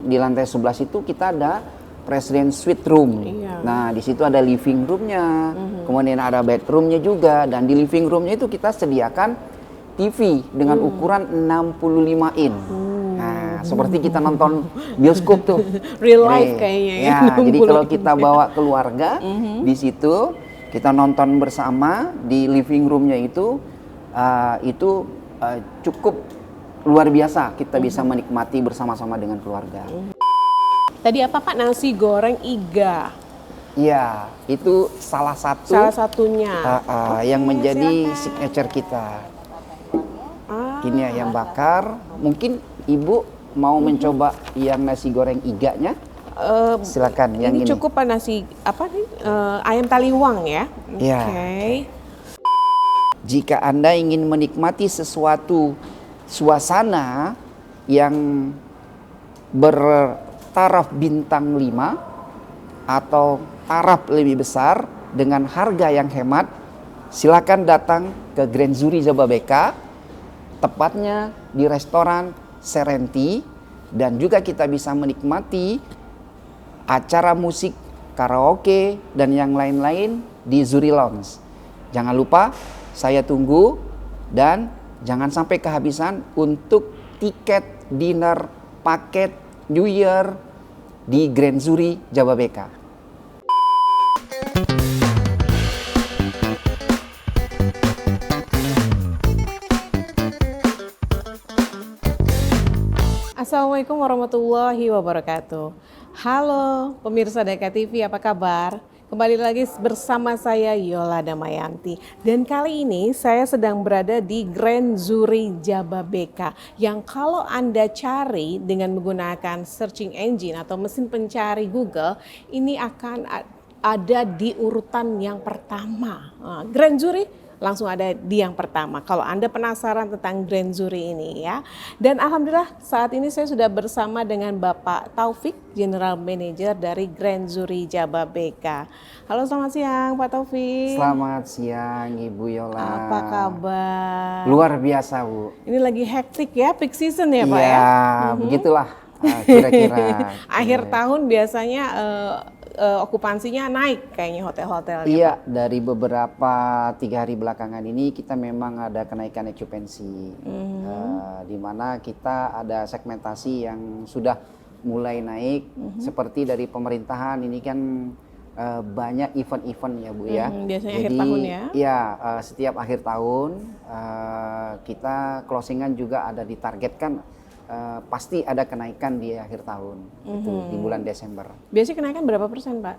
di lantai 11 itu kita ada President Suite Room. Iya. Nah, di situ ada living roomnya, kemudian ada bedroomnya juga, dan di living roomnya itu kita sediakan TV dengan ukuran 65 in. Nah, seperti kita nonton bioskop tuh. Real life kayaknya ya. Ya, jadi kalau kita bawa keluarga di situ, kita nonton bersama di living roomnya itu cukup luar biasa. Kita bisa menikmati bersama-sama dengan keluarga. Tadi apa Pak? Nasi goreng iga. Iya, itu salah Satunya. yang menjadi silakan. signature kita. Ini ayam bakar. Mungkin Ibu mau mencoba yang nasi goreng iganya? Silakan yang ini ini. cukup Pak nasi apa nih? Ayam taliwang ya. Iya. Oke. Jika Anda ingin menikmati sesuatu suasana yang bertaraf bintang 5 atau taraf lebih besar dengan harga yang hemat, silakan datang ke Grand Zuri Jababeka, tepatnya di restoran Serenti, dan juga kita bisa menikmati acara musik, karaoke, dan yang lain-lain di Zuri Lounge. Jangan lupa, saya tunggu, dan jangan sampai kehabisan untuk tiket dinner paket New Year di Grand Zuri Jababeka. Assalamualaikum warahmatullahi wabarakatuh. Halo pemirsa Deka TV, apa kabar? Kembali lagi bersama saya Yola Damayanti. Dan kali ini saya sedang berada di Grand Zuri Jababeka. Yang kalau Anda cari dengan menggunakan searching engine atau mesin pencari Google, ini akan ada di urutan yang pertama. Grand Zuri langsung ada di yang pertama. Kalau Anda penasaran tentang Grand Zuri ini ya. Dan alhamdulillah saat ini saya sudah bersama dengan Bapak Taufik, General Manager dari Grand Zuri Jababeka. Halo, selamat siang Pak Taufik. Selamat siang Ibu Yola. Apa kabar? Luar biasa Bu. Ini lagi hektik ya, peak season ya Pak ya? Iya, begitulah kira-kira. Akhir tahun biasanya okupansinya naik kayaknya hotel-hotel. Iya, dari beberapa 3 hari belakangan ini kita memang ada kenaikan okupansi, di mana kita ada segmentasi yang sudah mulai naik, seperti dari pemerintahan ini kan banyak event-event ya Bu ya. Biasanya jadi, akhir tahun ya? Iya, setiap akhir tahun kita closingan juga ada ditargetkan. Pasti ada kenaikan di akhir tahun, itu di bulan Desember. Biasanya kenaikan berapa persen Pak?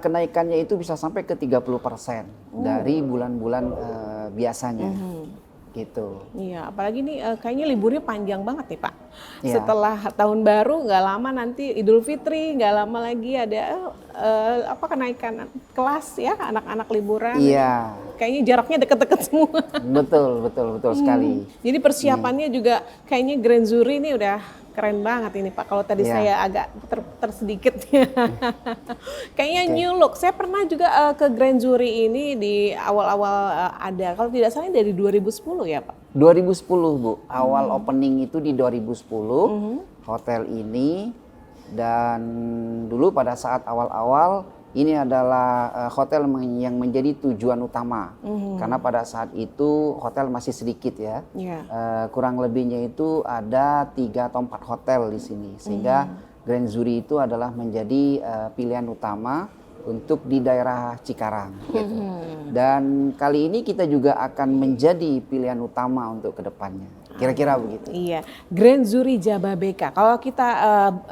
Kenaikannya itu bisa sampai ke 30% dari bulan-bulan biasanya, gitu. Iya, apalagi nih kayaknya liburnya panjang banget nih Pak. Iya. Setelah tahun baru nggak lama nanti Idul Fitri, nggak lama lagi ada kenaikan kelas ya, anak-anak liburan. Iya. Kayaknya jaraknya deket-deket semua. Betul sekali. Jadi persiapannya juga kayaknya Grand Zuri ini udah keren banget ini Pak. Kalau tadi saya agak tersedikit ya. Kayaknya new look. Saya pernah juga ke Grand Zuri ini di awal-awal ada. Kalau tidak salah dari 2010 ya Pak? 2010 Bu. Awal opening itu di 2010 hotel ini, dan dulu pada saat awal-awal ini adalah hotel yang menjadi tujuan utama, karena pada saat itu hotel masih sedikit ya. Kurang lebihnya itu ada 3 atau 4 hotel di sini, sehingga Grand Zuri itu adalah menjadi pilihan utama untuk di daerah Cikarang. Gitu. Dan kali ini kita juga akan menjadi pilihan utama untuk kedepannya. Kira-kira begitu. Iya, Grand Zuri Jababeka. Kalau kita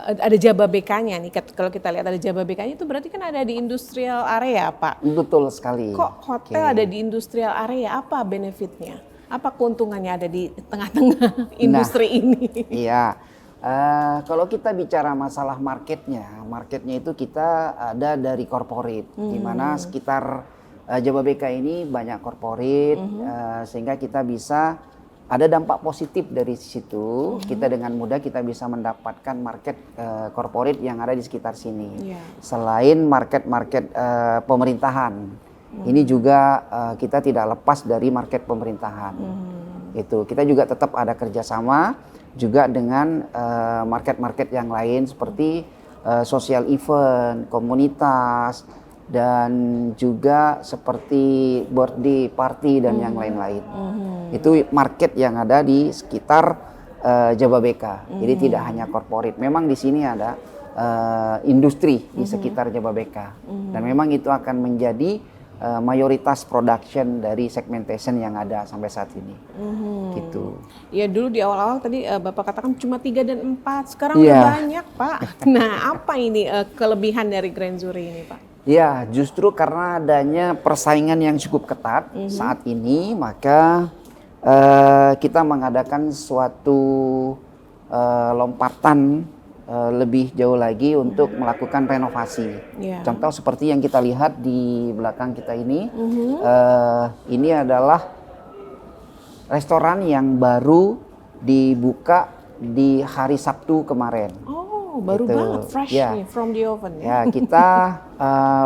ada Jababekanya nih, kalau kita lihat ada Jababekanya itu berarti kan ada di industrial area Pak. Betul sekali. Kok hotel ada di industrial area? Apa benefitnya? Apa keuntungannya ada di tengah-tengah industri ini? Iya. Kalau kita bicara masalah marketnya itu kita ada dari corporate, di mana sekitar Jababeka ini banyak corporate, sehingga kita bisa ada dampak positif dari situ. Kita dengan mudah kita bisa mendapatkan market corporate yang ada di sekitar sini. Selain market-market pemerintahan, ini juga kita tidak lepas dari market pemerintahan. Itu kita juga tetap ada kerjasama juga dengan market-market yang lain seperti social event, komunitas, dan juga seperti birthday party dan yang lain-lain. Itu market yang ada di sekitar Jababeka. Jadi tidak hanya corporate. Memang di sini ada industri di sekitar Jababeka. Dan memang itu akan menjadi mayoritas production dari segmentation yang ada sampai saat ini. Gitu. Ya dulu di awal-awal tadi Bapak katakan cuma 3 dan 4, sekarang Iya. udah banyak Pak. Nah apa ini kelebihan dari Grand Zuri ini Pak? Ya, justru karena adanya persaingan yang cukup ketat saat ini, maka kita mengadakan suatu lompatan lebih jauh lagi untuk melakukan renovasi. Ya. Contoh seperti yang kita lihat di belakang kita ini adalah restoran yang baru dibuka di hari Sabtu kemarin. Oh, baru Gitu. banget, fresh Ya. nih, from the oven ya. Ya, kita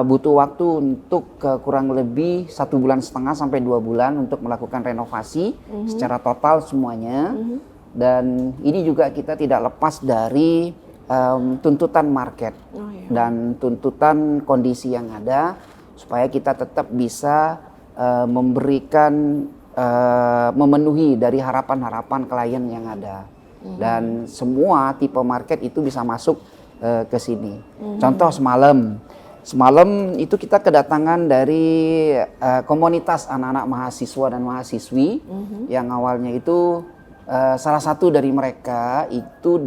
butuh waktu untuk kurang lebih 1,5 bulan sampai 2 bulan untuk melakukan renovasi secara total semuanya. Dan ini juga kita tidak lepas dari tuntutan market dan tuntutan kondisi yang ada supaya kita tetap bisa memberikan memenuhi dari harapan-harapan klien yang ada. Dan semua tipe market itu bisa masuk ke sini. Contoh semalam itu kita kedatangan dari komunitas anak-anak mahasiswa dan mahasiswi yang awalnya itu salah satu dari mereka itu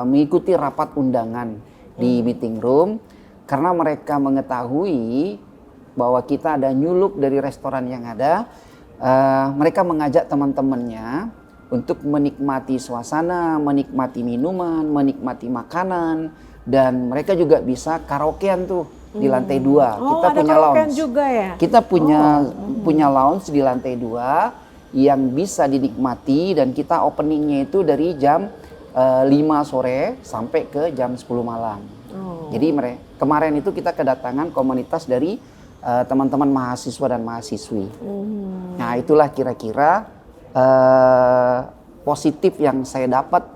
mengikuti rapat undangan di meeting room karena mereka mengetahui bahwa kita ada new look dari restoran yang ada. Mereka mengajak teman-temannya untuk menikmati suasana, menikmati minuman, menikmati makanan, dan mereka juga bisa karaokean tuh di lantai 2. Kita ada punya karaokean lounge. juga ya? Kita punya lounge di lantai 2 yang bisa dinikmati, dan kita openingnya itu dari jam 5 sore sampai ke jam 10 malam. Jadi kemarin itu kita kedatangan komunitas dari teman-teman mahasiswa dan mahasiswi. Nah itulah kira-kira positif yang saya dapat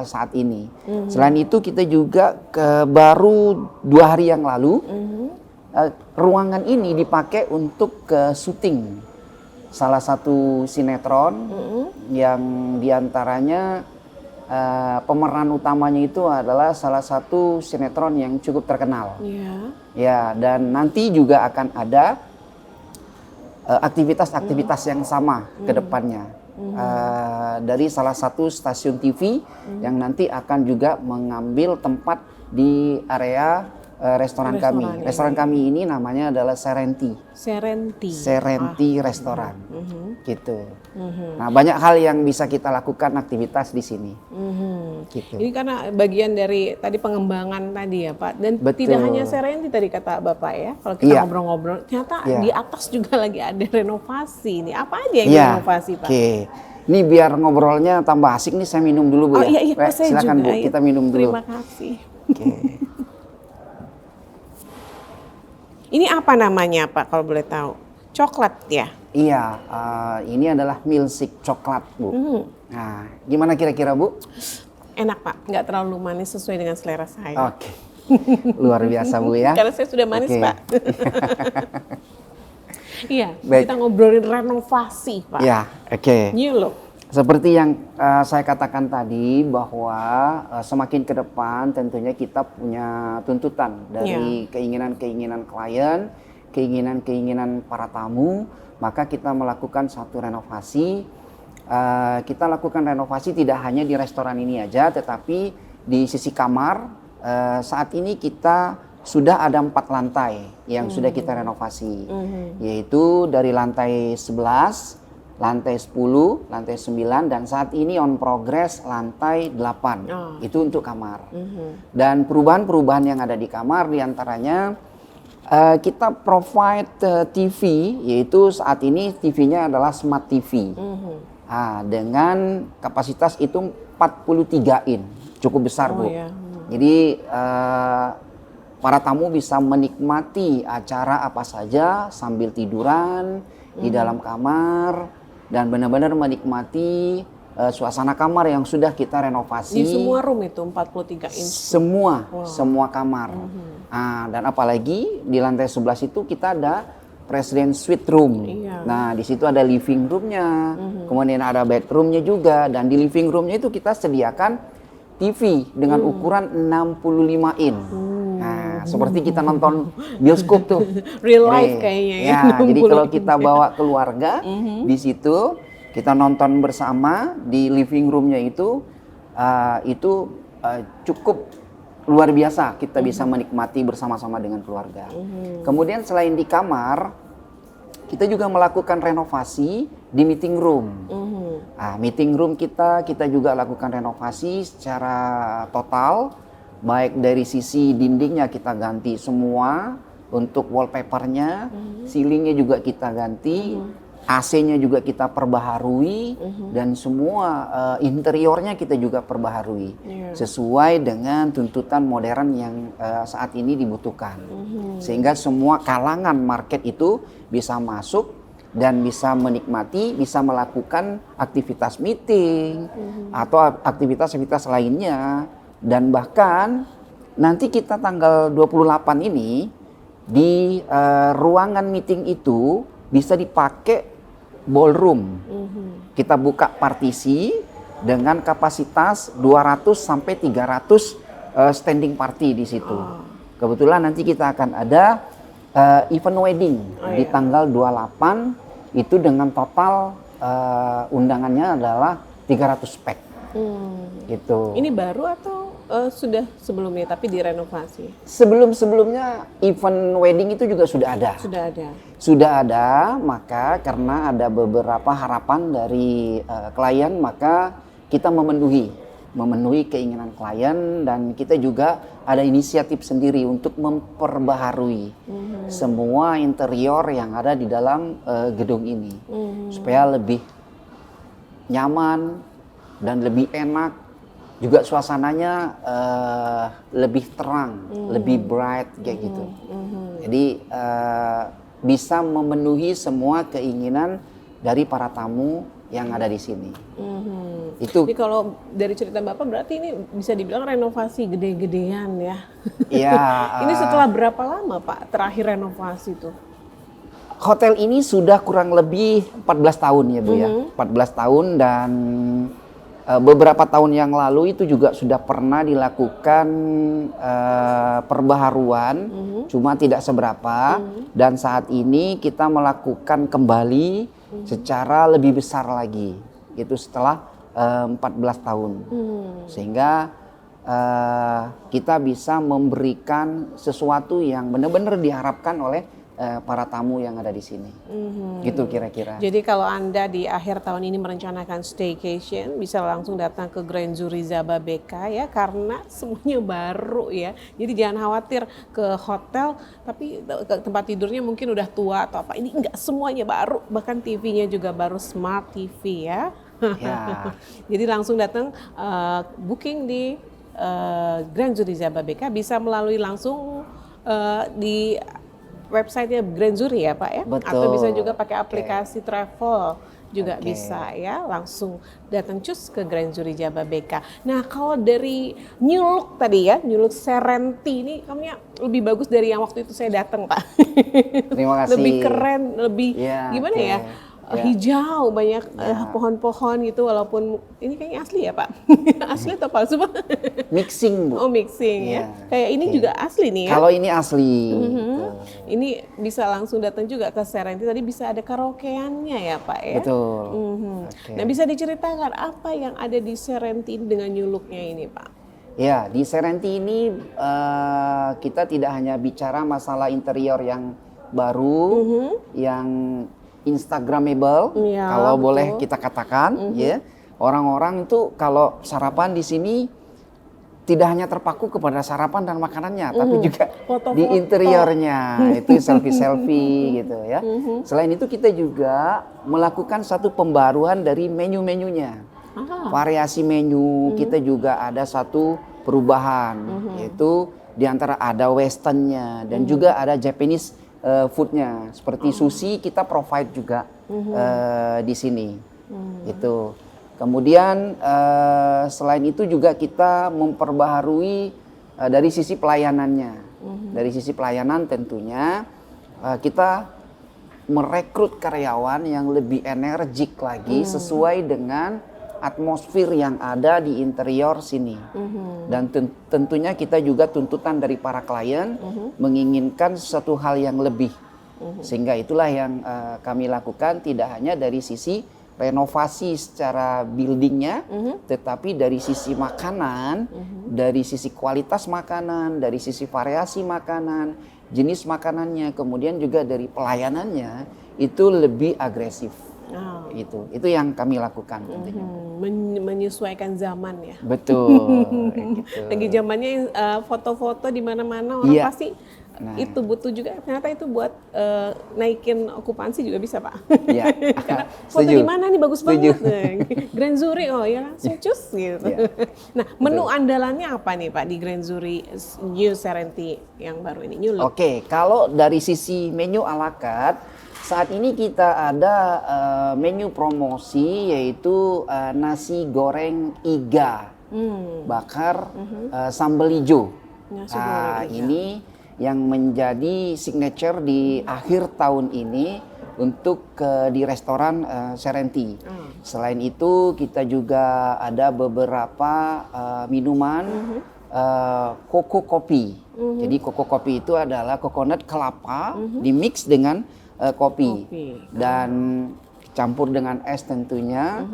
saat ini. Selain itu kita juga baru 2 hari yang lalu ruangan ini dipakai untuk syuting salah satu sinetron yang diantaranya pemeran utamanya itu adalah salah satu sinetron yang cukup terkenal. Ya, dan nanti juga akan ada aktivitas-aktivitas yang sama ke depannya. Dari salah satu stasiun TV yang nanti akan juga mengambil tempat di area restoran kami. Restoran kami ini namanya adalah Serenti Restoran. Gitu. Nah, banyak hal yang bisa kita lakukan aktivitas di sini. Gitu. Ini karena bagian dari tadi pengembangan tadi ya Pak. Dan Betul. tidak hanya Serenti tadi kata Bapak ya. Kalau kita ngobrol-ngobrol, ternyata di atas juga lagi ada renovasi. Ini apa aja yang direnovasi Pak? Ini biar ngobrolnya tambah asik nih, saya minum dulu Bu. Oh iya, saya silakan juga. Bu, kita minum dulu. Terima kasih. Oke. Ini apa namanya Pak kalau boleh tahu? Coklat ya? Iya, ini adalah milkshake coklat Bu. Nah, gimana kira-kira Bu? Enak Pak, nggak terlalu manis, sesuai dengan selera saya. Oke. Luar biasa Bu ya. Karena saya sudah manis Pak. Iya, Baik. kita ngobrolin renovasi Pak. Ya, oke. New look. Seperti yang saya katakan tadi bahwa semakin ke depan tentunya kita punya tuntutan dari keinginan-keinginan klien, keinginan-keinginan para tamu, maka kita melakukan satu renovasi. Kita lakukan renovasi tidak hanya di restoran ini aja, tetapi di sisi kamar saat ini kita sudah ada 4 lantai yang sudah kita renovasi, yaitu dari lantai 11, lantai 10, lantai 9, dan saat ini on progress lantai 8. Itu untuk kamar. Dan perubahan-perubahan yang ada di kamar diantaranya kita provide TV, yaitu saat ini TV-nya adalah Smart TV. Dengan kapasitas itu 43 in, cukup besar Bu. Jadi para tamu bisa menikmati acara apa saja sambil tiduran di dalam kamar dan benar-benar menikmati suasana kamar yang sudah kita renovasi. Di semua room itu 43 inch. Semua kamar. Dan apalagi di lantai 11 itu kita ada President Suite Room. Iya. Nah, di situ ada living roomnya, kemudian ada bedroomnya juga, dan di living roomnya itu kita sediakan TV dengan ukuran 65 in. Nah, seperti kita nonton bioskop tuh. Real life kayaknya ya. Jadi kalau kita bawa keluarga di situ, kita nonton bersama di living roomnya itu cukup luar biasa. Kita bisa menikmati bersama-sama dengan keluarga. Kemudian selain di kamar, kita juga melakukan renovasi di meeting room. Meeting room kita juga lakukan renovasi secara total, baik dari sisi dindingnya kita ganti semua, untuk wallpapernya, ceilingnya juga kita ganti, AC-nya juga kita perbaharui, dan semua interiornya kita juga perbaharui sesuai dengan tuntutan modern yang saat ini dibutuhkan, sehingga semua kalangan market itu bisa masuk dan bisa menikmati, bisa melakukan aktivitas meeting atau aktivitas-aktivitas lainnya. Dan bahkan nanti kita tanggal 28 ini di ruangan meeting itu bisa dipakai ballroom. Kita buka partisi dengan kapasitas 200 sampai 300 standing party di situ. Kebetulan nanti kita akan ada event wedding di tanggal 28 itu dengan total undangannya adalah 300 pack. Gitu. Ini baru atau sudah sebelumnya tapi direnovasi? Sebelum-sebelumnya event wedding itu juga sudah ada. Sudah ada, maka karena ada beberapa harapan dari klien, maka kita memenuhi keinginan klien, dan kita juga ada inisiatif sendiri untuk memperbaharui semua interior yang ada di dalam gedung ini supaya lebih nyaman dan lebih enak, juga suasananya lebih terang, lebih bright kayak gitu. Jadi bisa memenuhi semua keinginan dari para tamu yang ada di sini. Itu. Jadi kalau dari cerita Bapak berarti ini bisa dibilang renovasi gede-gedean ya. Iya. Ini setelah berapa lama Pak terakhir renovasi tuh? Hotel ini sudah kurang lebih 14 tahun ya Bu ya. 14 tahun, dan beberapa tahun yang lalu itu juga sudah pernah dilakukan perbaharuan, cuma tidak seberapa. Dan saat ini kita melakukan kembali secara lebih besar lagi, itu setelah 14 tahun. Sehingga kita bisa memberikan sesuatu yang benar-benar diharapkan oleh para tamu yang ada di sini. Gitu kira-kira. Jadi kalau Anda di akhir tahun ini merencanakan staycation, bisa langsung datang ke Grand Zuri Zababeka ya, karena semuanya baru ya. Jadi jangan khawatir ke hotel tapi tempat tidurnya mungkin udah tua atau apa. Ini enggak, semuanya baru, bahkan TV-nya juga baru, smart TV ya. Ya. Jadi langsung datang booking di Grand Zuri Zababeka, bisa melalui langsung di websitenya Grand Zuri ya Pak ya. Betul. Atau bisa juga pakai aplikasi travel juga bisa ya, langsung datang cus ke Grand Zuri Zababeka. Nah kalau dari new look tadi ya, new look Serenity ini kayaknya lebih bagus dari yang waktu itu saya datang Pak. Terima kasih. Lebih keren, lebih gimana ya? Hijau, banyak pohon-pohon gitu, walaupun ini kayaknya asli ya Pak? Asli atau palsu Pak? Mixing Bu. Oh mixing ya. Kayak ini juga asli nih ya? Kalau ini asli. Ini bisa langsung datang juga ke Serenity, tadi bisa ada karaokeannya ya Pak ya? Betul. Nah bisa diceritakan apa yang ada di Serenity dengan new look-nya ini Pak? Ya, di Serenity ini kita tidak hanya bicara masalah interior yang baru, yang Instagramable, kalau boleh kita katakan, ya. Orang-orang itu kalau sarapan di sini tidak hanya terpaku kepada sarapan dan makanannya, tapi juga di interiornya, itu selfie-selfie gitu ya. Selain itu kita juga melakukan satu pembaruan dari menu-menunya. Variasi menu kita juga ada satu perubahan, yaitu di antara ada westernnya dan juga ada Japanese foodnya, seperti sushi kita provide juga di sini. Itu. Kemudian selain itu juga kita memperbaharui dari sisi pelayanannya. Dari sisi pelayanan tentunya kita merekrut karyawan yang lebih energik lagi sesuai dengan atmosfer yang ada di interior sini. Dan tentunya kita juga tuntutan dari para klien menginginkan sesuatu hal yang lebih. Sehingga itulah yang kami lakukan, tidak hanya dari sisi renovasi secara buildingnya, tetapi dari sisi makanan, dari sisi kualitas makanan, dari sisi variasi makanan, jenis makanannya, kemudian juga dari pelayanannya itu lebih agresif. Itu yang kami lakukan tentunya. Menyesuaikan zaman ya. Betul. Gitu. Lagi zamannya foto-foto di mana-mana orang pasti itu butuh juga, ternyata itu buat naikin okupansi juga bisa Pak. Iya. Karena foto di mana nih bagus banget. Grand Zuri, oh ya langsung cus gitu. Nah, menu andalannya apa nih Pak di Grand Zuri New Serenity yang baru ini? New look. Oke, kalau dari sisi menu ala carte, saat ini kita ada menu promosi yaitu nasi goreng iga bakar sambal hijau. Ini yang menjadi signature di akhir tahun ini untuk di restoran Serenity. Selain itu kita juga ada beberapa minuman koko kopi. Jadi koko kopi itu adalah coconut kelapa dimix dengan kopi dan campur dengan es tentunya.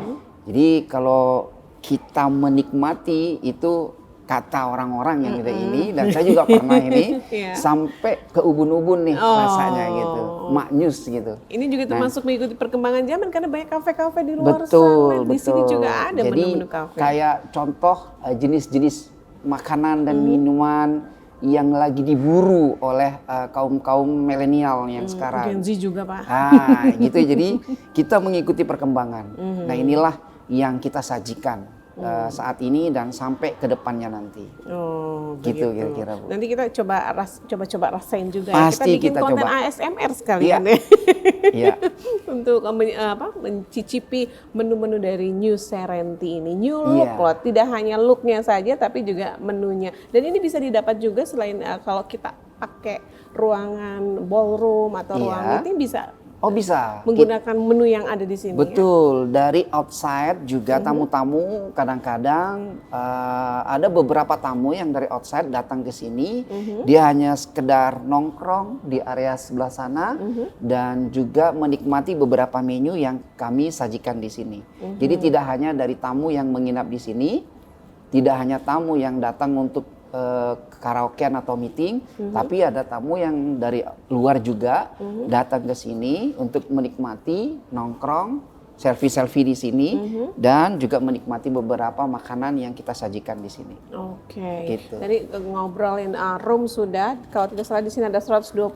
Jadi kalau kita menikmati itu kata orang-orang yang kita ini, dan saya juga pernah ini sampai ke ubun-ubun nih rasanya gitu, maknyus gitu. Ini juga termasuk mengikuti perkembangan zaman karena banyak kafe-kafe di luar sana. Di sini juga ada menu-menu kafe. Kayak contoh jenis-jenis makanan dan minuman yang lagi diburu oleh kaum milenial yang sekarang. Gen Z juga Pak. Gitu. Jadi kita mengikuti perkembangan. Nah inilah yang kita sajikan saat ini dan sampai ke depannya nanti. Gitu kira-kira Bu. Nanti kita coba rasain juga. Pasti kita bikin konten coba. ASMR sekalian ya. Iya. Untuk mencicipi menu-menu dari New Serenity ini. New look loh, tidak hanya looknya saja tapi juga menunya. Dan ini bisa didapat juga selain kalau kita pakai ruangan ballroom atau ruang meeting bisa. Bisa. Menggunakan menu yang ada di sini. Betul. Dari outside juga tamu-tamu kadang-kadang ada beberapa tamu yang dari outside datang ke sini. Dia hanya sekedar nongkrong di area sebelah sana dan juga menikmati beberapa menu yang kami sajikan di sini. Jadi tidak hanya dari tamu yang menginap di sini, tidak hanya tamu yang datang untuk karaokean atau meeting, tapi ada tamu yang dari luar juga datang ke sini untuk menikmati nongkrong, selfie di sini, dan juga menikmati beberapa makanan yang kita sajikan di sini. Gitu. Tadi ngobrolin room sudah, kalau tidak salah di sini ada 129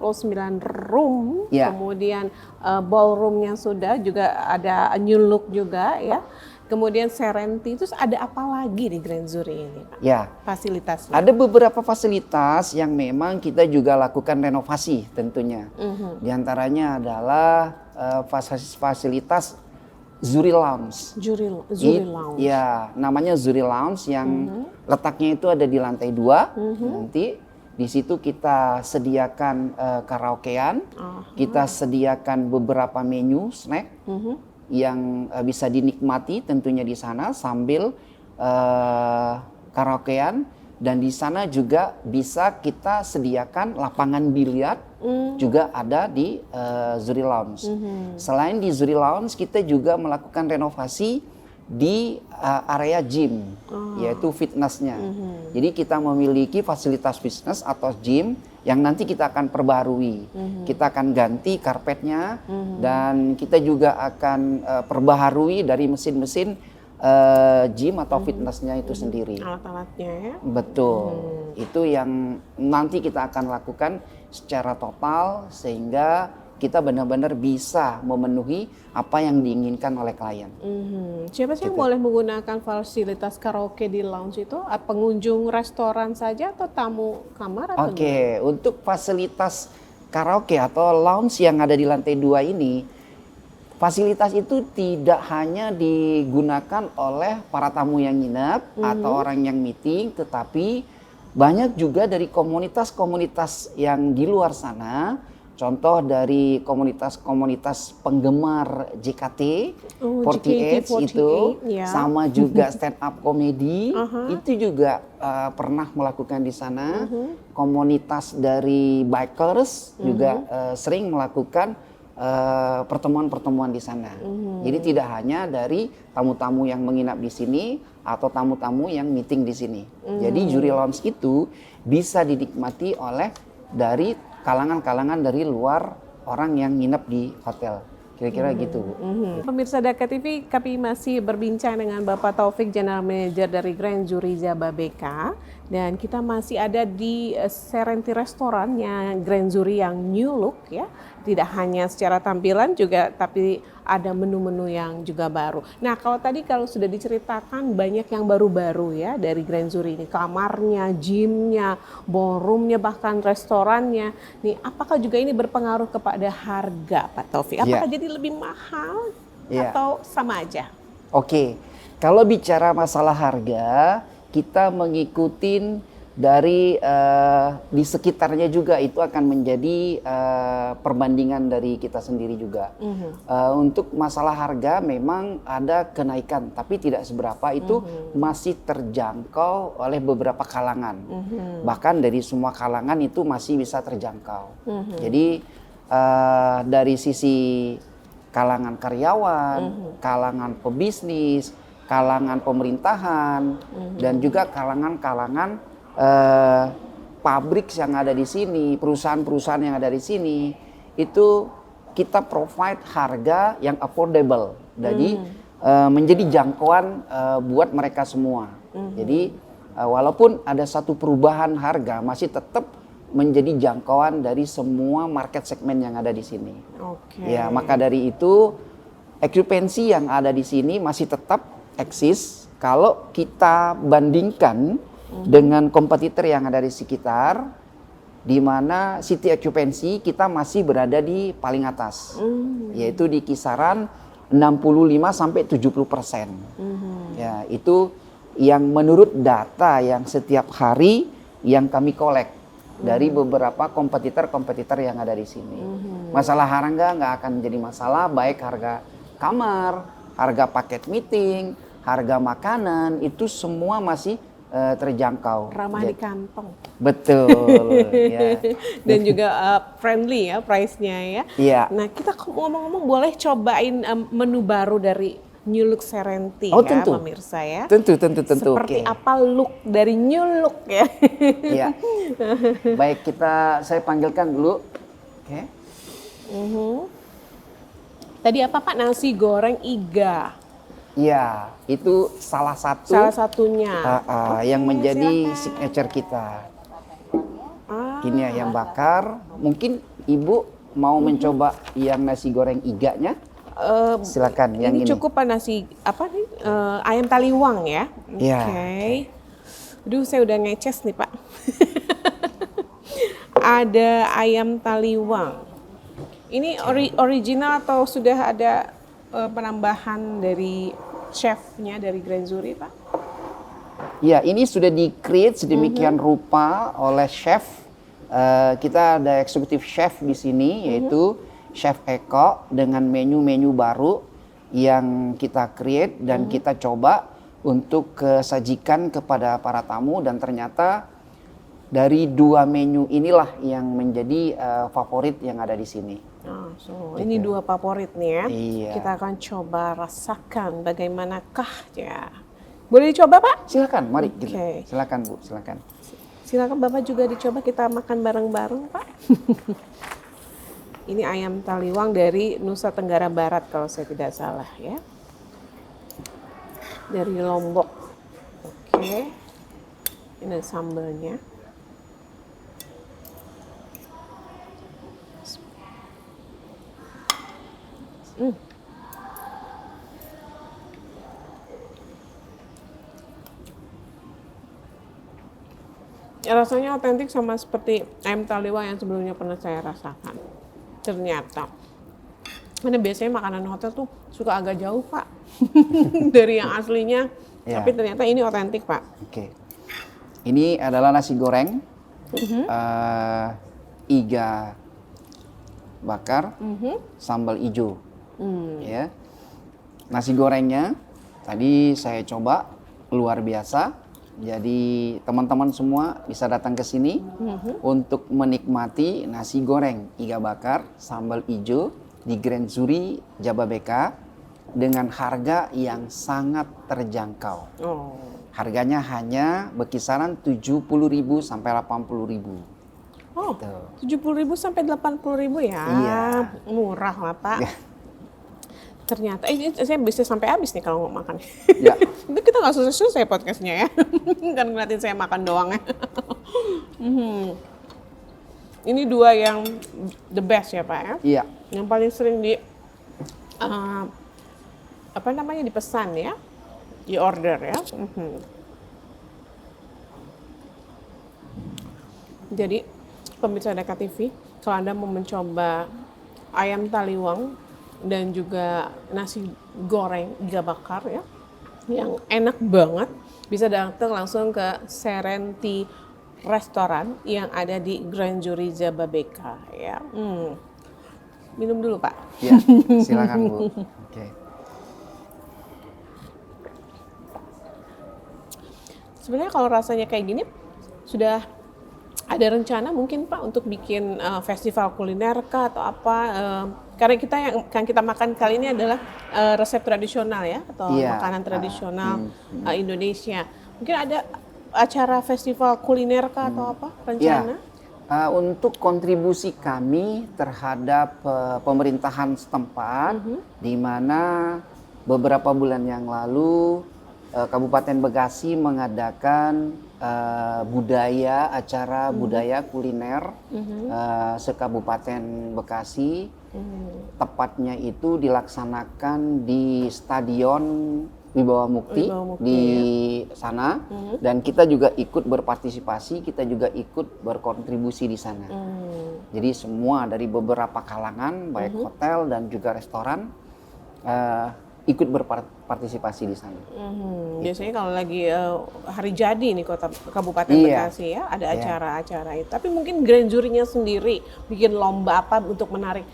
room, kemudian ballroomnya sudah, juga ada new look juga ya. Kemudian Serenity, terus ada apa lagi di Grand Zuri ini Pak? Fasilitasnya? Ada beberapa fasilitas yang memang kita juga lakukan renovasi tentunya. Di antaranya adalah fasilitas Zuri Lounge. Zuri Lounge. Ya, namanya Zuri Lounge yang letaknya itu ada di lantai 2. Nanti di situ kita sediakan karaokean, kita sediakan beberapa menu snack yang bisa dinikmati tentunya di sana sambil karaokean, dan di sana juga bisa kita sediakan lapangan biliar juga ada di Zuri Lounge. Selain di Zuri Lounge kita juga melakukan renovasi di area gym, yaitu fitnessnya. Jadi kita memiliki fasilitas fitness atau gym yang nanti kita akan perbaharui. Kita akan ganti karpetnya dan kita juga akan perbaharui dari mesin-mesin gym atau fitnessnya itu sendiri. Alat-alatnya ya? Betul. Itu yang nanti kita akan lakukan secara total sehingga kita benar-benar bisa memenuhi apa yang diinginkan oleh klien. Siapa sih yang boleh menggunakan fasilitas karaoke di lounge itu? Pengunjung restoran saja atau tamu kamar? Oke, untuk fasilitas karaoke atau lounge yang ada di lantai 2 ini, Fasilitas itu tidak hanya digunakan oleh para tamu yang nginep atau orang yang meeting, tetapi banyak juga dari komunitas-komunitas yang di luar sana. Contoh dari komunitas-komunitas penggemar JKT, Oh, 48 itu, ya. sama juga stand up comedy, itu juga pernah melakukan di sana. Komunitas dari bikers juga sering melakukan pertemuan-pertemuan di sana. Jadi tidak hanya dari tamu-tamu yang menginap di sini atau tamu-tamu yang meeting di sini. Jadi Juri Lounge itu bisa dinikmati oleh dari kalangan-kalangan dari luar orang yang nginep di hotel. Kira-kira gitu, Bu. Pemirsa Daka TV, kami masih berbincang dengan Bapak Taufik, General Manager dari Grand Jury Jababeka. Dan kita masih ada di Serenti Restorannya Grand Jury yang new look ya. Tidak hanya secara tampilan juga, tapi ada menu-menu yang juga baru. Nah, kalau sudah diceritakan banyak yang baru-baru ya dari Grand Jury ini. Kamarnya, gymnya, ballroomnya, bahkan restorannya. Nih, apakah juga ini berpengaruh kepada harga, Pak Taufik? Apakah jadi lebih mahal atau sama aja? Oke, kalau bicara masalah harga, kita mengikuti dari di sekitarnya juga itu akan menjadi perbandingan dari kita sendiri juga. Untuk masalah harga memang ada kenaikan, tapi tidak seberapa, itu masih terjangkau oleh beberapa kalangan. Bahkan dari semua kalangan itu masih bisa terjangkau. Jadi dari sisi kalangan karyawan, kalangan pebisnis, kalangan pemerintahan, dan juga kalangan-kalangan pabrik yang ada di sini, perusahaan-perusahaan yang ada di sini, itu kita provide harga yang affordable. Jadi menjadi jangkauan buat mereka semua. Jadi walaupun ada satu perubahan harga, masih tetap menjadi jangkauan dari semua market segmen yang ada di sini. Ya, maka dari itu okupansi yang ada di sini masih tetap eksis kalau kita bandingkan dengan kompetitor yang ada di sekitar, di mana city occupancy kita masih berada di paling atas, yaitu di kisaran 65 sampai 70%. Ya, itu yang menurut data yang setiap hari yang kami kolek dari beberapa kompetitor-kompetitor yang ada di sini. Masalah harga nggak akan jadi masalah, baik harga kamar, harga paket meeting, harga makanan, itu semua masih terjangkau. Ramah di kantong. Betul. Ya. Dan juga friendly ya price-nya ya. Iya. Nah, kita ngomong-ngomong boleh cobain menu baru dari New Look Serenti tentu. Pemirsa ya. Tentu. Seperti apa look dari New Look ya. Iya. Baik, saya panggilkan dulu. Oke. Tadi apa Pak? Nasi goreng iga. Iya, itu salah satunya yang menjadi signature kita. Ini ayam bakar. Mungkin Ibu mau mencoba yang nasi goreng iganya? Silakan yang ini. Cukup Pak nasi apa nih? Ayam taliwang ya. Oke. Aduh, saya udah ngeces nih Pak. Ada ayam taliwang. Ini original atau sudah ada penambahan dari chefnya dari Grand Jury, Pak? Ya, ini sudah di-create sedemikian rupa oleh chef. Kita ada eksekutif chef di sini, yaitu Chef Eko, dengan menu-menu baru yang kita create dan kita coba untuk sajikan kepada para tamu, dan ternyata dari dua menu inilah yang menjadi favorit yang ada di sini. Ini dua favorit nih ya. Iya. Kita akan coba rasakan bagaimanakah ya. Boleh dicoba Pak? Silakan, mari. Silakan Bu, silakan. Silakan Bapak juga dicoba, kita makan bareng-bareng Pak. Ini ayam taliwang dari Nusa Tenggara Barat kalau saya tidak salah ya. Dari Lombok. Oke. Ini sambelnya. Rasanya otentik sama seperti ayam taliwang yang sebelumnya pernah saya rasakan. Ternyata Karena biasanya makanan hotel tuh suka agak jauh Pak dari yang aslinya. Ya. Tapi ternyata ini otentik Pak. Oke. Ini adalah nasi goreng iga bakar sambal hijau. Ya. Nasi gorengnya tadi saya coba luar biasa. Jadi teman-teman semua bisa datang ke sini untuk menikmati nasi goreng iga bakar sambal hijau di Grand Zuri Jababeka dengan harga yang sangat terjangkau. Oh. Harganya hanya berkisaran 70.000 sampai 80.000. Oh, Gitu. 70.000 sampai 80.000 ya? Iya. Murah lah Pak. Ya. Ternyata ini saya bisa sampai habis nih kalau mau makan. Ya. Itu kita nggak selesai podcastnya ya, kan ngeliatin saya makan doang ya. Ini dua yang the best ya Pak ya? Iya. Yang paling sering di apa namanya dipesan ya, di order ya. Jadi pemirsa Deka TV, kalau Anda mau mencoba ayam taliwang dan juga nasi goreng iga bakar ya, yang enak banget, bisa datang langsung ke Serenti Restoran yang ada di Grand Zuri Jababeka ya. Minum dulu Pak. Ya, silakan Bu. Oke. Sebenarnya kalau rasanya kayak gini, sudah ada rencana mungkin Pak untuk bikin festival kuliner kah atau apa? Karena yang kita makan kali ini adalah resep tradisional ya, atau Iya. makanan tradisional Indonesia. Mungkin ada acara festival kuliner kah atau apa rencana? Untuk kontribusi kami terhadap pemerintahan setempat, di mana beberapa bulan yang lalu Kabupaten Bekasi mengadakan acara budaya kuliner se-Kabupaten Bekasi. Tepatnya itu dilaksanakan di Stadion Wibawa Mukti, di sana, dan kita juga ikut berpartisipasi, kita juga ikut berkontribusi di sana. Jadi semua dari beberapa kalangan, baik hotel dan juga restoran, ikut berpartisipasi di sana. Biasanya kalau lagi hari jadi nih Kabupaten Iya. Bekasi ya, ada acara-acara itu. Tapi mungkin Grand Zurinya sendiri bikin lomba apa untuk menarik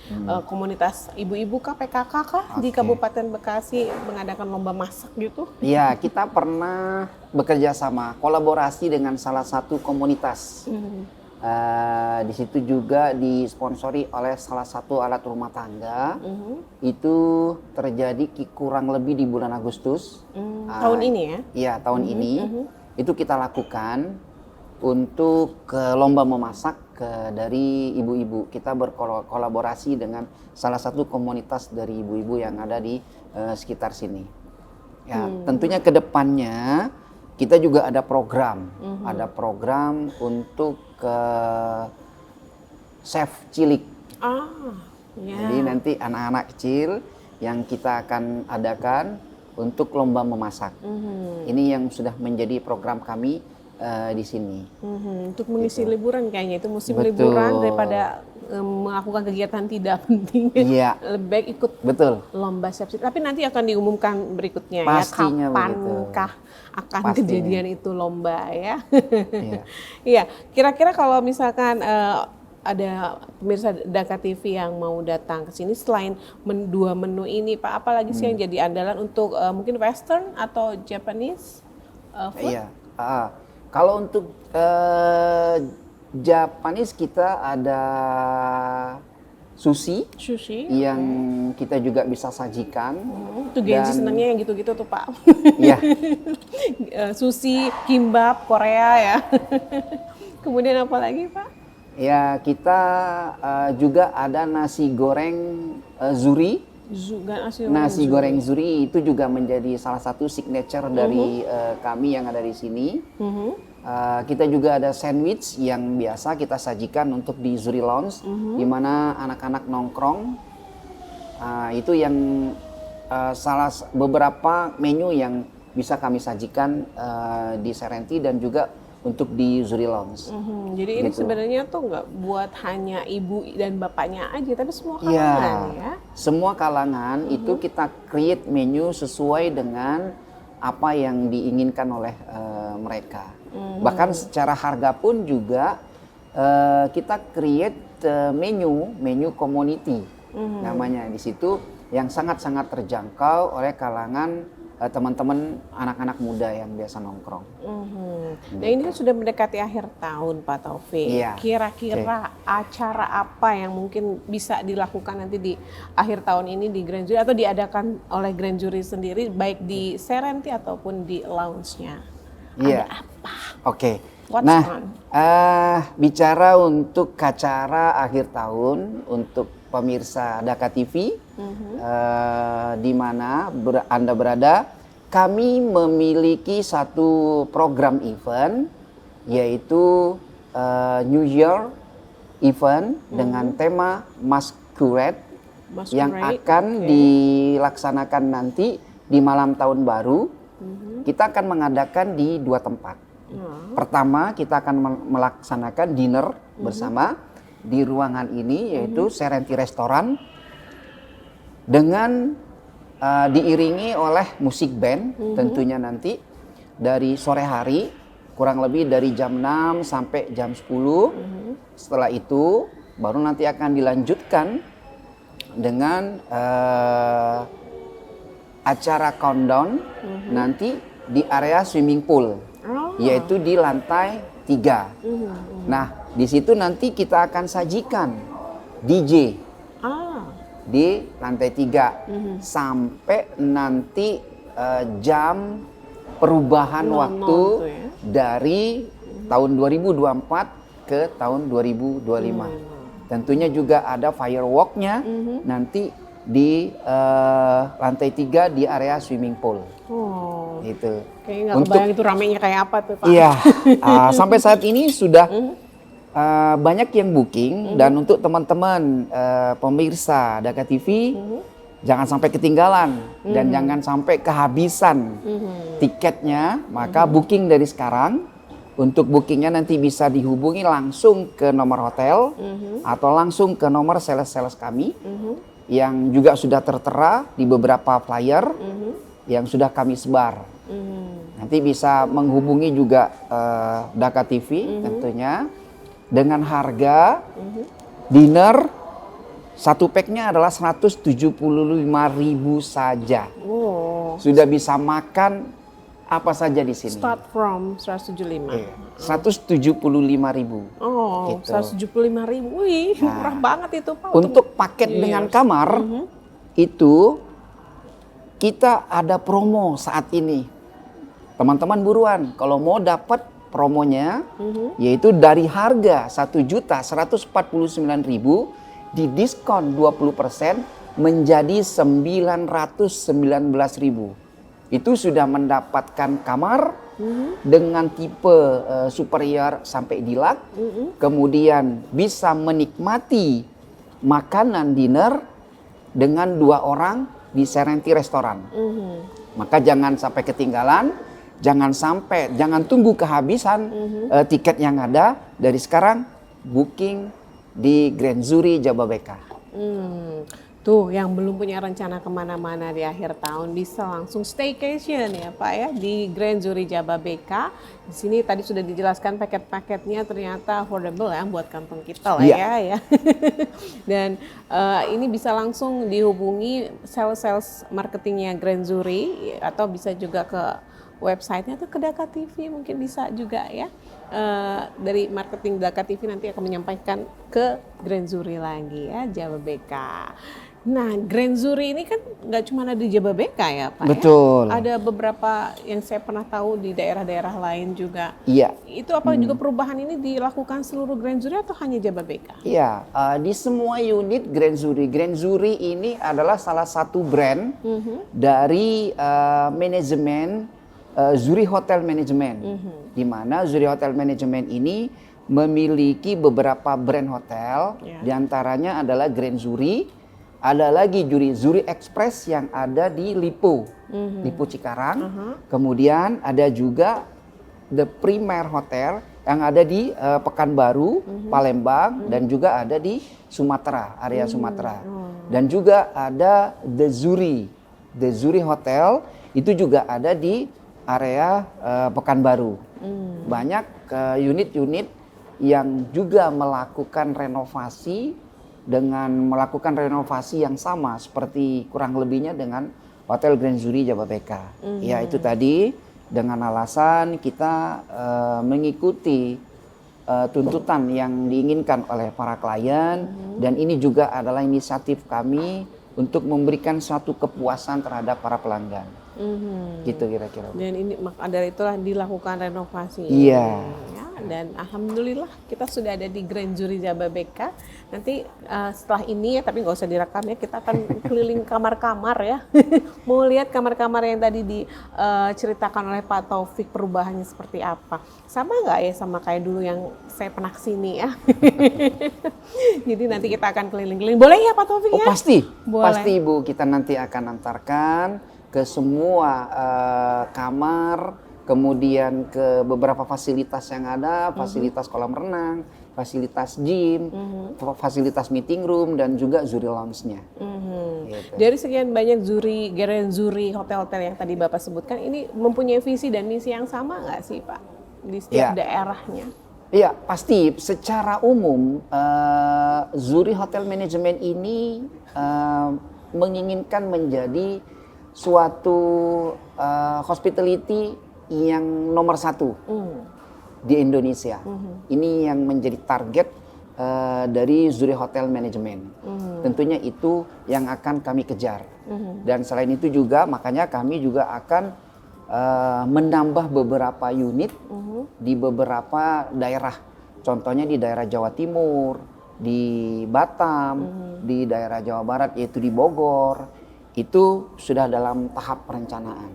komunitas ibu-ibu kah, PKK kah di Kabupaten Bekasi mengadakan lomba masak gitu? Iya, kita pernah bekerja sama, kolaborasi dengan salah satu komunitas. Di situ juga disponsori oleh salah satu alat rumah tangga. Itu terjadi kurang lebih di bulan Agustus. Tahun ini ya? Iya, tahun ini. Itu kita lakukan untuk lomba memasak dari ibu-ibu. Kita berkolaborasi dengan salah satu komunitas dari ibu-ibu yang ada di sekitar sini. Ya, tentunya ke depannya kita juga ada program, untuk chef cilik. Jadi nanti anak-anak kecil yang kita akan adakan untuk lomba memasak. Ini yang sudah menjadi program kami di sini. Untuk mengisi liburan kayaknya itu musim Betul. liburan daripada melakukan kegiatan tidak penting. Iya. Lebih baik ikut Betul. lomba chef cilik. Tapi nanti akan diumumkan berikutnya Pastinya ya, kapankah akan Pastinya. kejadian itu lomba ya. Iya. Iya, kira-kira kalau misalkan ada pemirsa Daka TV yang mau datang ke sini selain dua menu ini Pak, apa lagi sih yang jadi andalan untuk mungkin Western atau Japanese food? Iya. Kalau untuk Japanese kita ada sushi Sushi. yang kita juga bisa sajikan. Itu Genji Dan- senangnya yang gitu-gitu tuh Pak. Iya. Sushi, kimbap, Korea ya. Kemudian apa lagi Pak? Ya, kita juga ada nasi goreng zuri. Nasi goreng zuri itu juga menjadi salah satu signature dari kami yang ada di sini. Kita juga ada sandwich yang biasa kita sajikan untuk di Zuri Lounge, di mana anak-anak nongkrong. Itu yang beberapa menu yang bisa kami sajikan di Serenti, dan juga untuk di Zuri Lounge. Jadi ini Gitu. sebenarnya tuh nggak buat hanya ibu dan bapaknya aja, tapi semua Iya, kalangan ya. semua kalangan itu kita create menu sesuai dengan apa yang diinginkan oleh mereka. Bahkan secara harga pun juga kita create menu community namanya di situ yang sangat-sangat terjangkau oleh kalangan teman-teman anak-anak muda yang biasa nongkrong. Nah ini kan sudah mendekati akhir tahun Pak Taufik. Iya. Kira-kira acara apa yang mungkin bisa dilakukan nanti di akhir tahun ini di Grand Jury atau diadakan oleh Grand Jury sendiri baik di Serenti ataupun di lounge-nya? Iya. Ada apa? Oke. What's Nah, on? bicara untuk acara akhir tahun untuk pemirsa Daka TV, di mana Anda berada, kami memiliki satu program event yaitu New Year event dengan tema Masquerade yang akan dilaksanakan nanti di malam tahun baru. Kita akan mengadakan di 2 tempat. Pertama, kita akan melaksanakan dinner bersama di ruangan ini yaitu Serenti Restoran dengan diiringi oleh musik band tentunya nanti dari sore hari kurang lebih dari jam 6 sampai jam 10. Setelah itu baru nanti akan dilanjutkan dengan acara countdown nanti di area swimming pool yaitu di lantai 3. Nah, di situ nanti kita akan sajikan DJ di lantai 3 sampai nanti jam perubahan waktu ya. dari tahun 2024 ke tahun 2025. Tentunya juga ada fireworknya nanti di lantai 3 di area swimming pool. Gitu. Kayaknya nggak kebayang itu ramenya kayak apa tuh Pak. Iya, sampai saat ini sudah banyak yang booking dan untuk teman-teman pemirsa Daka TV jangan sampai ketinggalan dan jangan sampai kehabisan tiketnya, maka booking dari sekarang. Untuk bookingnya nanti bisa dihubungi langsung ke nomor hotel atau langsung ke nomor sales-sales kami yang juga sudah tertera di beberapa flyer yang sudah kami sebar. Nanti bisa menghubungi juga Daka TV tentunya dengan harga dinner satu packnya adalah 175.000 saja. Sudah bisa makan apa saja di sini. Start from 175. 175.000. Oh, Gitu. 175.000. Wih, murah banget itu Pak. Untuk paket dengan kamar itu kita ada promo saat ini. Teman-teman buruan kalau mau dapat promonya yaitu dari harga 1.149.000 didiskon 20% menjadi 919.000. Itu sudah mendapatkan kamar dengan tipe superior sampai deluxe. Kemudian bisa menikmati makanan dinner dengan 2 orang di Serenti Restoran. Maka jangan sampai ketinggalan, jangan tunggu kehabisan tiket yang ada. Dari sekarang booking di Grand Jury Jababeka. Tuh yang belum punya rencana kemana-mana di akhir tahun bisa langsung staycation ya Pak ya di Grand Jury Jababeka. Di sini tadi sudah dijelaskan paket-paketnya ternyata affordable ya buat kantong kita lah ya. Dan ini bisa langsung dihubungi sales marketingnya Grand Jury atau bisa juga ke websitenya atau ke Daka TV mungkin bisa juga ya. Dari marketing Daka TV nanti akan menyampaikan ke Grand Jury lagi ya Jababeka. Nah, Grand Jury ini kan nggak cuma ada di Jababeka ya Pak. Betul. Ya? Ada beberapa yang saya pernah tahu di daerah-daerah lain juga. Iya. Itu apa juga perubahan ini dilakukan seluruh Grand Jury atau hanya Jababeka? Iya, di semua unit Grand Jury. Grand Jury ini adalah salah satu brand dari manajemen Zuri Hotel Management. Di mana Zuri Hotel Management ini memiliki beberapa brand hotel, diantaranya adalah Grand Jury. Ada lagi Zuri Express yang ada di Lipo, Lipo Cikarang. Kemudian ada juga the premier hotel yang ada di Pekanbaru, Palembang, dan juga ada di Sumatera, area Sumatera. Dan juga ada The Zuri Hotel, itu juga ada di area Pekanbaru. Banyak unit-unit yang juga melakukan renovasi dengan melakukan renovasi yang sama seperti kurang lebihnya dengan Hotel Grand Zuri Jababeka. Ya, itu tadi dengan alasan kita mengikuti tuntutan yang diinginkan oleh para klien, dan ini juga adalah inisiatif kami untuk memberikan suatu kepuasan terhadap para pelanggan. Gitu kira-kira. Dan ini maka dari itulah dilakukan renovasi. Iya. Ya, dan alhamdulillah kita sudah ada di Grand Zuri Jababeka. Nanti setelah ini ya, tapi nggak usah direkam ya, kita akan keliling kamar-kamar ya. Mau lihat kamar-kamar yang tadi diceritakan oleh Pak Taufik perubahannya seperti apa. Sama nggak ya sama kayak dulu yang saya pernah kesini ya. Jadi nanti kita akan keliling-keliling. Boleh ya Pak Taufik ya? Oh pasti, boleh. pasti Ibu, kita nanti akan antarkan ke semua kamar, kemudian ke beberapa fasilitas yang ada, fasilitas kolam renang, fasilitas gym, fasilitas meeting room, dan juga Zuri Lounge-nya. Gitu. Dari sekian banyak Grand Zuri hotel-hotel yang tadi Bapak sebutkan, ini mempunyai visi dan misi yang sama nggak sih Pak di setiap daerahnya? Iya, pasti. Secara umum, Zuri Hotel Management ini menginginkan menjadi suatu hospitality yang nomor satu di Indonesia. Ini yang menjadi target dari Zuri Hotel Management. Tentunya itu yang akan kami kejar. Dan selain itu juga, makanya kami juga akan menambah beberapa unit di beberapa daerah. Contohnya di daerah Jawa Timur, di Batam, di daerah Jawa Barat yaitu di Bogor. Itu sudah dalam tahap perencanaan.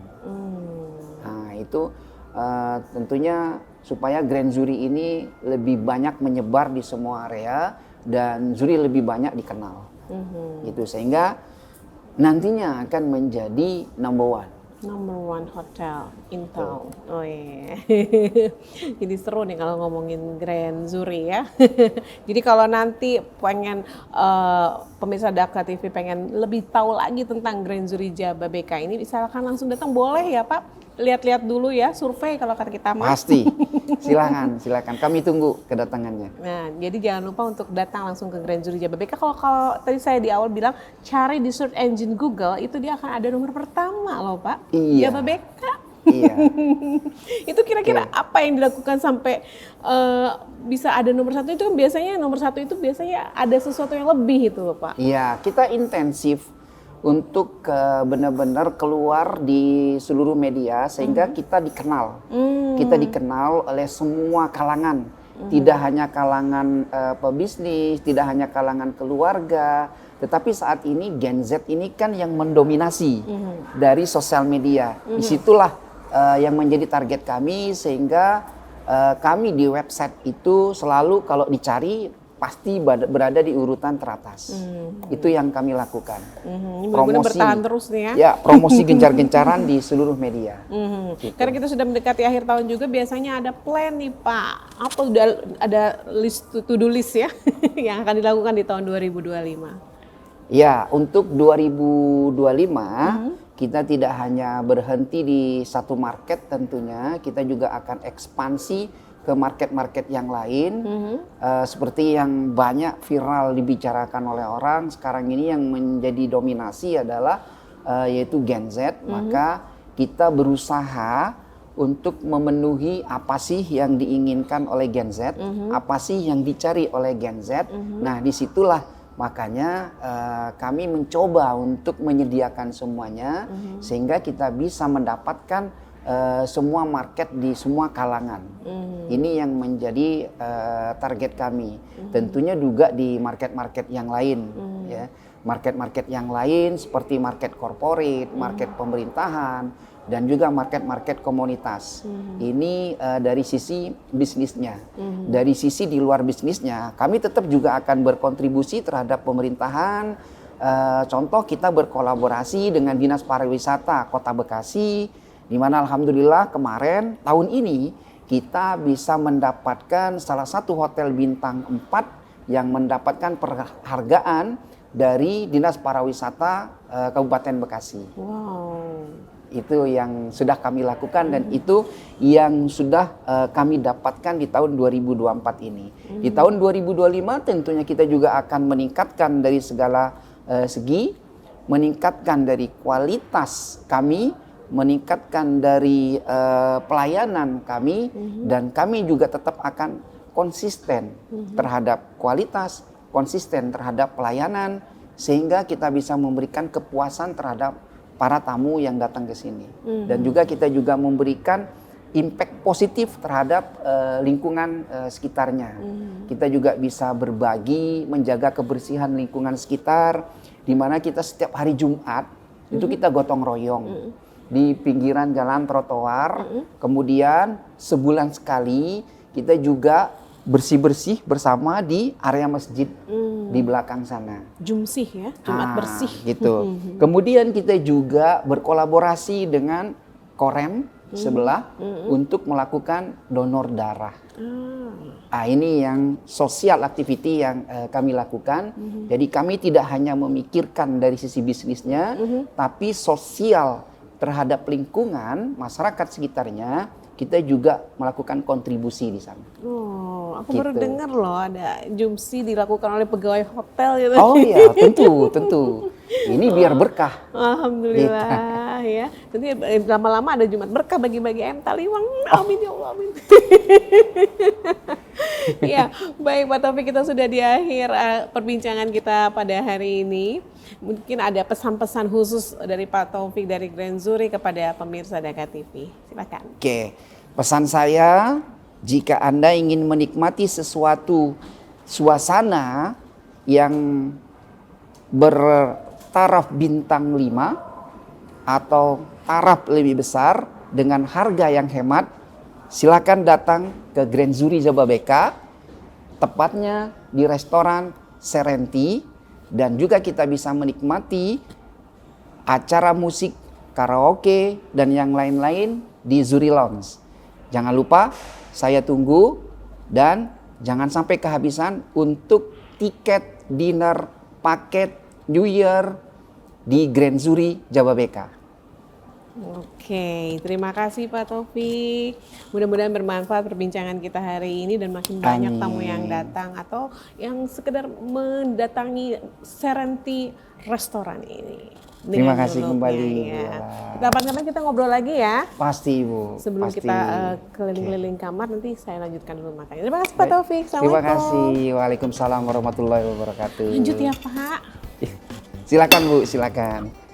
Nah itu tentunya supaya Grand Zuri ini lebih banyak menyebar di semua area dan Zuri lebih banyak dikenal. Gitu, sehingga nantinya akan menjadi number one hotel in town. Oh iya. Jadi seru nih kalau ngomongin Grand Zuri ya. Jadi kalau nanti pengen pemirsa Daka TV pengen lebih tahu lagi tentang Grand Zuri Jababeka ini, silakan langsung datang, boleh ya Pak? Lihat-lihat dulu ya, survei kalau kata kita mah. Pasti, silakan. Kami tunggu kedatangannya. Nah, jadi jangan lupa untuk datang langsung ke Grand Zuri Jababeka. Kalau tadi saya di awal bilang cari di search engine Google, itu dia akan ada nomor pertama loh Pak. Iya. Jababeka. Iya. Itu kira-kira apa yang dilakukan sampai bisa ada nomor satu? Itu kan biasanya nomor satu itu biasanya ada sesuatu yang lebih itu Pak. Iya, kita intensif untuk benar-benar keluar di seluruh media sehingga kita dikenal. Kita dikenal oleh semua kalangan. Tidak hanya kalangan pebisnis, tidak hanya kalangan keluarga, tetapi saat ini Gen Z ini kan yang mendominasi dari sosial media. Disitulah yang menjadi target kami, sehingga kami di website itu selalu kalau dicari pasti berada di urutan teratas. Itu yang kami lakukan. Promosi bertahan terus nih ya. Ya, promosi gencar-gencaran di seluruh media. Gitu. Karena kita sudah mendekati akhir tahun juga, biasanya ada plan nih Pak. Apa udah ada list to do list ya yang akan dilakukan di tahun 2025? Ya, untuk 2025 kita tidak hanya berhenti di satu market tentunya, kita juga akan ekspansi ke market-market yang lain. Seperti yang banyak viral dibicarakan oleh orang sekarang ini, yang menjadi dominasi adalah yaitu Gen Z. Maka kita berusaha untuk memenuhi apa sih yang diinginkan oleh Gen Z, apa sih yang dicari oleh Gen Z. Nah, disitulah makanya kami mencoba untuk menyediakan semuanya sehingga kita bisa mendapatkan semua market di semua kalangan. Ini yang menjadi target kami. Tentunya juga di market-market yang lain, ya. Market-market yang lain seperti market corporate, market pemerintahan, dan juga market-market komunitas. Ini dari sisi bisnisnya. Dari sisi di luar bisnisnya, kami tetap juga akan berkontribusi terhadap pemerintahan. Contoh, kita berkolaborasi dengan Dinas Pariwisata Kota Bekasi, di mana alhamdulillah kemarin tahun ini kita bisa mendapatkan salah satu hotel bintang 4 yang mendapatkan penghargaan dari Dinas Pariwisata Kabupaten Bekasi. Wow. Itu yang sudah kami lakukan dan itu yang sudah kami dapatkan di tahun 2024 ini. Di tahun 2025 tentunya kita juga akan meningkatkan dari segala segi, meningkatkan dari kualitas kami, meningkatkan dari pelayanan kami, dan kami juga tetap akan konsisten terhadap kualitas, konsisten terhadap pelayanan, sehingga kita bisa memberikan kepuasan terhadap para tamu yang datang ke sini. Dan juga kita juga memberikan impact positif terhadap lingkungan sekitarnya. Kita juga bisa berbagi, menjaga kebersihan lingkungan sekitar, di mana kita setiap hari Jumat itu kita gotong royong di pinggiran jalan trotoar. Kemudian sebulan sekali kita juga bersih-bersih bersama di area masjid di belakang sana. Jumsih ya, Jumat bersih. Gitu. Kemudian kita juga berkolaborasi dengan Korem sebelah untuk melakukan donor darah. Ini yang social activity yang kami lakukan. Jadi kami tidak hanya memikirkan dari sisi bisnisnya, tapi sosial terhadap lingkungan masyarakat sekitarnya. Kita juga melakukan kontribusi di sana. Oh, aku Gitu. baru dengar loh ada jumsi dilakukan oleh pegawai hotel gitu. Oh iya, tentu. Ini biar berkah. Alhamdulillah ya. Nanti lama-lama ada Jumat berkah bagi-bagi ayam taliwang. Amin ya Allah, amin. Ya, baik Pak Taufik, kita sudah di akhir perbincangan kita pada hari ini. Mungkin ada pesan-pesan khusus dari Pak Taufik dari Grand Zuri kepada pemirsa Daka TV. Silakan. Oke, pesan saya, jika Anda ingin menikmati sesuatu suasana yang bertaraf bintang 5 atau taraf lebih besar dengan harga yang hemat, silakan datang ke Grand Zuri Jababeka, tepatnya di restoran Serenti, dan juga kita bisa menikmati acara musik, karaoke, dan yang lain-lain di Zuri Lounge. Jangan lupa, saya tunggu, dan jangan sampai kehabisan untuk tiket dinner paket New Year di Grand Zuri Jababeka. Oke, terima kasih Pak Taufik. Mudah-mudahan bermanfaat perbincangan kita hari ini dan makin banyak tamu yang datang atau yang sekedar mendatangi Serenti restoran ini. Terima kasih dulu-dulunya, kembali, Bu ya. Yola. Kapan-kapan kita ngobrol lagi ya. Pasti, Bu. Sebelum Pasti. kita keliling-keliling kamar, nanti saya lanjutkan dulu makannya. Terima kasih Pak Taufik. Terima Assalamualaikum. kasih. Waalaikumsalam warahmatullahi wabarakatuh. Lanjut ya Pak. Silakan, Bu, silakan.